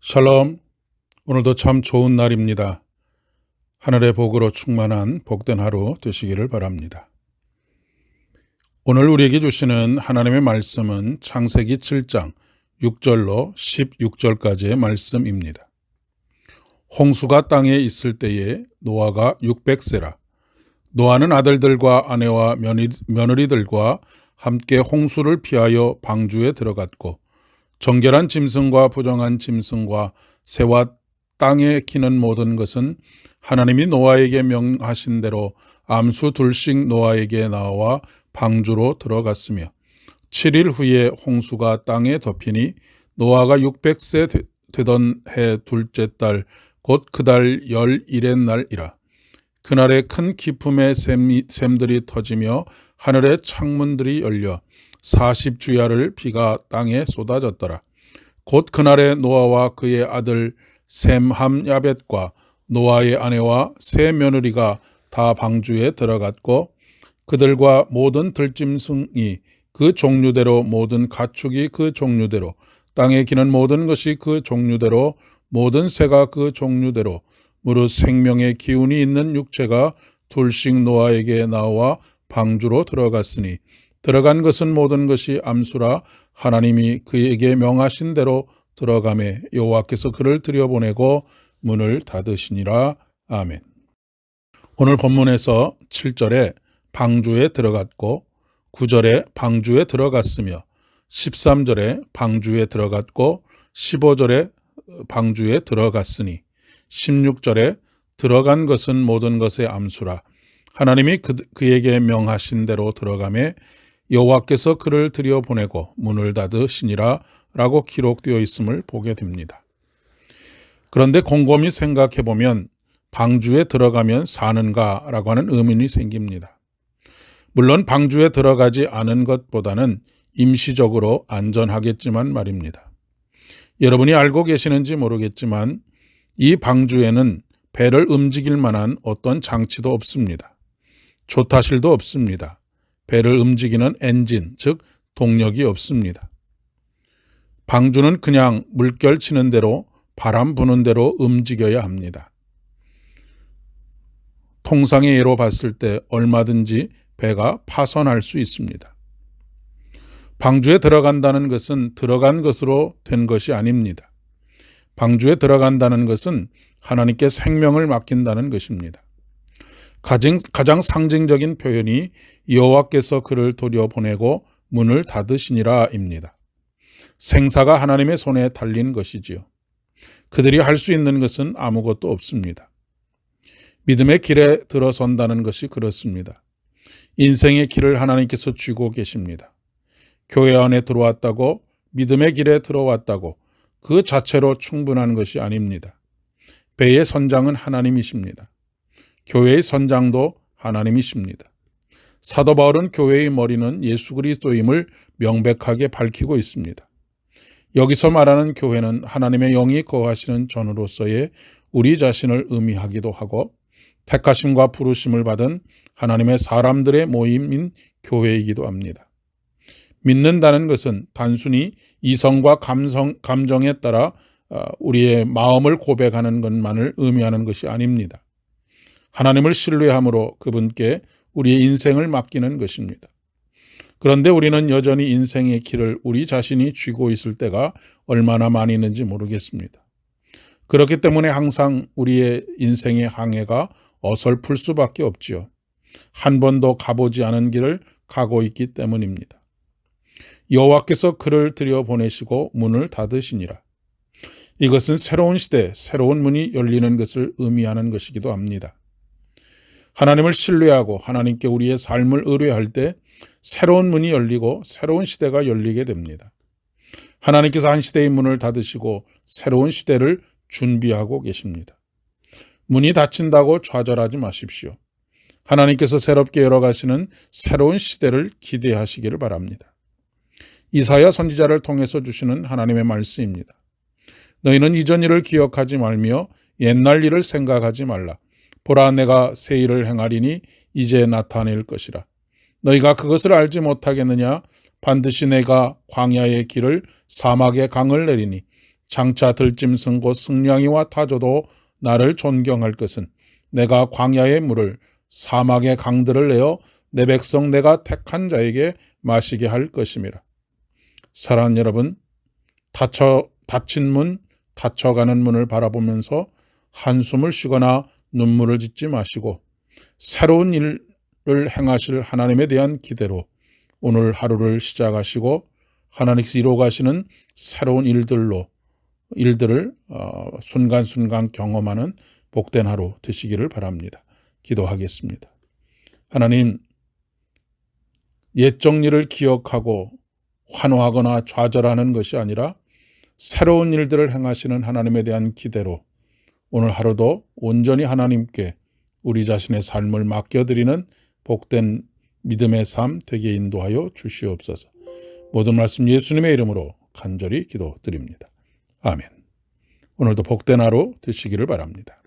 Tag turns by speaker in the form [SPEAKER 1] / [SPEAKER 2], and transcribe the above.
[SPEAKER 1] 샬롬. 오늘도 참 좋은 날입니다. 하늘의 복으로 충만한 복된 하루 되시기를 바랍니다. 오늘 우리에게 주시는 하나님의 말씀은 창세기 7장 6절로 16절까지의 말씀입니다. 홍수가 땅에 있을 때에 노아가 600세라. 노아는 아들들과 아내와 며느리들과 함께 홍수를 피하여 방주에 들어갔고 정결한 짐승과 부정한 짐승과 새와 땅에 기는 모든 것은 하나님이 노아에게 명하신 대로 암수 둘씩 노아에게 나와 방주로 들어갔으며 7일 후에 홍수가 땅에 덮이니 노아가 600세 되던 해 둘째 달 곧 그 달 11의 날이라. 그날에 큰 기품의 샘들이 터지며 하늘의 창문들이 열려 40주야를 비가 땅에 쏟아졌더라. 곧 그날에 노아와 그의 아들 셈함 야벳과 노아의 아내와 세 며느리가 다 방주에 들어갔고 그들과 모든 들짐승이 그 종류대로 모든 가축이 그 종류대로 땅에 기는 모든 것이 그 종류대로 모든 새가 그 종류대로 무릇 생명의 기운이 있는 육체가 둘씩 노아에게 나와 방주로 들어갔으니 들어간 것은 모든 것이 암수라. 하나님이 그에게 명하신 대로 들어가매 여호와께서 그를 들여보내고 문을 닫으시니라. 아멘. 오늘 본문에서 7절에 방주에 들어갔고 9절에 방주에 들어갔으며 13절에 방주에 들어갔고 15절에 방주에 들어갔으니 16절에 들어간 것은 모든 것의 암수라. 하나님이 그에게 명하신 대로 들어가매 여호와께서 그를 들여보내고 문을 닫으시니라 라고 기록되어 있음을 보게 됩니다. 그런데 곰곰이 생각해 보면 방주에 들어가면 사는가 라고 하는 의문이 생깁니다. 물론 방주에 들어가지 않은 것보다는 임시적으로 안전하겠지만 말입니다. 여러분이 알고 계시는지 모르겠지만 이 방주에는 배를 움직일 만한 어떤 장치도 없습니다. 조타실도 없습니다. 배를 움직이는 엔진, 즉 동력이 없습니다. 방주는 그냥 물결 치는 대로 바람 부는 대로 움직여야 합니다. 통상의 예로 봤을 때 얼마든지 배가 파손할 수 있습니다. 방주에 들어간다는 것은 들어간 것으로 된 것이 아닙니다. 방주에 들어간다는 것은 하나님께 생명을 맡긴다는 것입니다. 가장 상징적인 표현이 여호와께서 그를 들여보내고 문을 닫으시니라입니다. 생사가 하나님의 손에 달린 것이지요. 그들이 할 수 있는 것은 아무것도 없습니다. 믿음의 길에 들어선다는 것이 그렇습니다. 인생의 길을 하나님께서 쥐고 계십니다. 교회 안에 들어왔다고 믿음의 길에 들어왔다고 그 자체로 충분한 것이 아닙니다. 배의 선장은 하나님이십니다. 교회의 선장도 하나님이십니다. 사도 바울은 교회의 머리는 예수 그리스도임을 명백하게 밝히고 있습니다. 여기서 말하는 교회는 하나님의 영이 거하시는 전으로서의 우리 자신을 의미하기도 하고 택하심과 부르심을 받은 하나님의 사람들의 모임인 교회이기도 합니다. 믿는다는 것은 단순히 이성과 감정에 따라 우리의 마음을 고백하는 것만을 의미하는 것이 아닙니다. 하나님을 신뢰함으로 그분께 우리의 인생을 맡기는 것입니다. 그런데 우리는 여전히 인생의 길을 우리 자신이 쥐고 있을 때가 얼마나 많이 있는지 모르겠습니다. 그렇기 때문에 항상 우리의 인생의 항해가 어설플 수밖에 없지요. 한 번도 가보지 않은 길을 가고 있기 때문입니다. 여호와께서 그를 들여보내시고 문을 닫으시니라. 이것은 새로운 시대, 새로운 문이 열리는 것을 의미하는 것이기도 합니다. 하나님을 신뢰하고 하나님께 우리의 삶을 의뢰할 때 새로운 문이 열리고 새로운 시대가 열리게 됩니다. 하나님께서 한 시대의 문을 닫으시고 새로운 시대를 준비하고 계십니다. 문이 닫힌다고 좌절하지 마십시오. 하나님께서 새롭게 열어가시는 새로운 시대를 기대하시기를 바랍니다. 이사야 선지자를 통해서 주시는 하나님의 말씀입니다. 너희는 이전 일을 기억하지 말며 옛날 일을 생각하지 말라. 보라, 내가 새 일을 행하리니 이제 나타낼 것이라. 너희가 그것을 알지 못하겠느냐? 반드시 내가 광야의 길을 사막의 강을 내리니 장차 들짐승 곧 승냥이와 타조도 나를 존경할 것은 내가 광야의 물을 사막의 강들을 내어 내 백성 내가 택한 자에게 마시게 할 것임이라. 사랑하는 여러분, 닫힌 문, 닫혀가는 문을 바라보면서 한숨을 쉬거나 눈물을 짓지 마시고 새로운 일을 행하실 하나님에 대한 기대로 오늘 하루를 시작하시고 하나님께서 이루어가시는 새로운 일들을 순간순간 경험하는 복된 하루 되시기를 바랍니다. 기도하겠습니다. 하나님, 옛 정리를 기억하고 환호하거나 좌절하는 것이 아니라 새로운 일들을 행하시는 하나님에 대한 기대로 오늘 하루도 온전히 하나님께 우리 자신의 삶을 맡겨드리는 복된 믿음의 삶 되게 인도하여 주시옵소서. 모든 말씀 예수님의 이름으로 간절히 기도드립니다. 아멘. 오늘도 복된 하루 되시기를 바랍니다.